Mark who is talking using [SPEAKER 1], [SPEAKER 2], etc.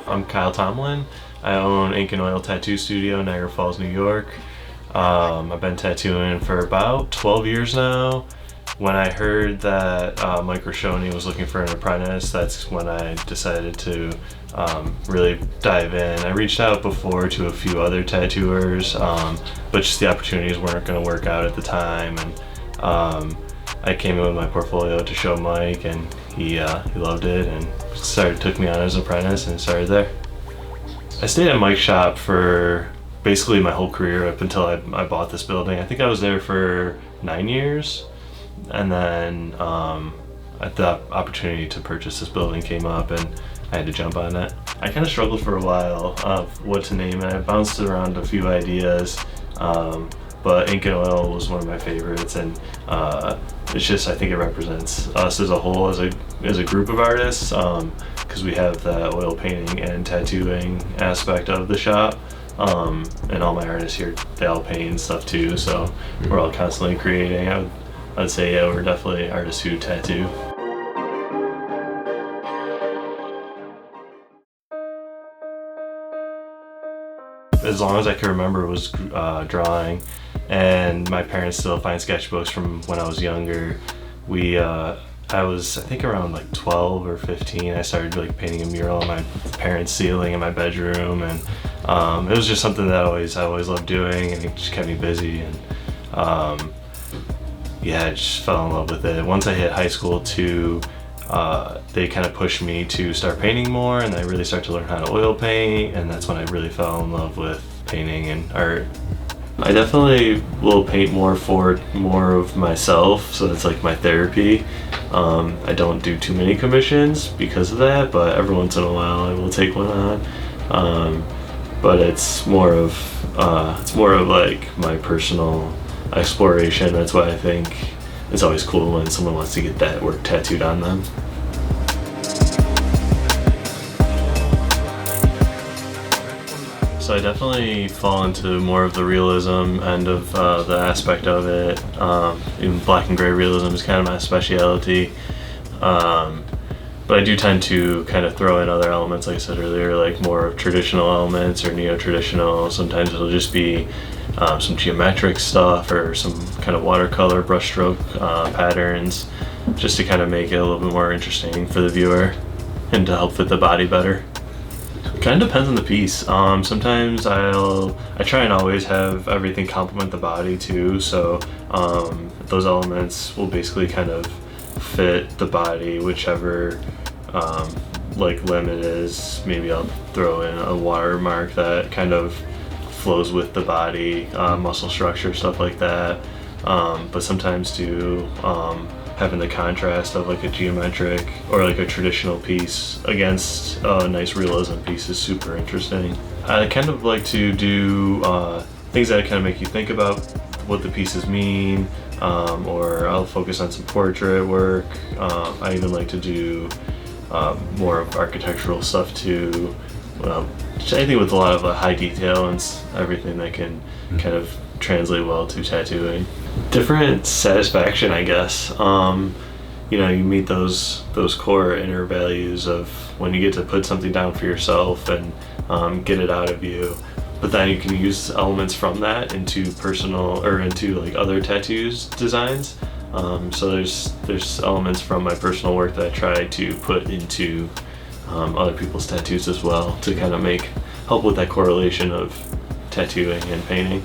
[SPEAKER 1] I'm Kyle Tomlin. I own Ink and Oil Tattoo Studio in Niagara Falls, New York. I've been tattooing for about 12 years now. When I heard that Mike Roshoni was looking for an apprentice, that's when I decided to really dive in. I reached out before to a few other tattooers, but just the opportunities weren't going to work out at the time. And I came in with my portfolio to show Mike, and he loved it and took me on as an apprentice and started there. I stayed at Mike's shop for basically my whole career up until I bought this building. I think I was there for 9 years, and then the opportunity to purchase this building came up and I had to jump on it. I kind of struggled for a while of what to name it. I bounced around a few ideas, but Ink and Oil was one of my favorites, and it's just, I think it represents us as a whole, as a group of artists, because we have the oil painting and tattooing aspect of the shop, and all my artists here, they all paint and stuff too, so we're all constantly creating. I'd say, yeah, we're definitely artists who tattoo. As long as I can remember was drawing, and my parents still find sketchbooks from when I was younger. I was, I think, around like 12 or 15. I started like painting a mural on my parents' ceiling in my bedroom, and it was just something that I always loved doing, and it just kept me busy. And yeah, I just fell in love with it. Once I hit high school too, they kind of pushed me to start painting more, and I really started to learn how to oil paint, and that's when I really fell in love with painting and art. I definitely will paint more of myself, so that's like my therapy. I don't do too many commissions because of that, but every once in a while I will take one on. But it's more of like my personal exploration. That's why I think it's always cool when someone wants to get that work tattooed on them. So I definitely fall into more of the realism end of the aspect of it. Even Black and Grey Realism is kind of my specialty. But I do tend to kind of throw in other elements, like I said earlier, like more traditional elements or neo-traditional. Sometimes it'll just be some geometric stuff or some kind of watercolor brushstroke patterns, just to kind of make it a little bit more interesting for the viewer and to help fit the body better. It kind of depends on the piece. Sometimes I try and always have everything complement the body too, so those elements will basically kind of fit the body, whichever like limb it is. Maybe I'll throw in a watermark that kind of flows with the body, muscle structure, stuff like that. But sometimes too, having the contrast of like a geometric or like a traditional piece against a nice realism piece is super interesting. I kind of like to do things that kind of make you think about what the pieces mean, or I'll focus on some portrait work. I even like to do more of architectural stuff too. Anything with a lot of high detail and everything that can kind of translate well to tattooing. Different satisfaction, I guess. You meet those core inner values of when you get to put something down for yourself and get it out of you, but then you can use elements from that into personal or into like other tattoos designs. So there's elements from my personal work that I try to put into other people's tattoos as well, to kind of help with that correlation of tattooing and painting.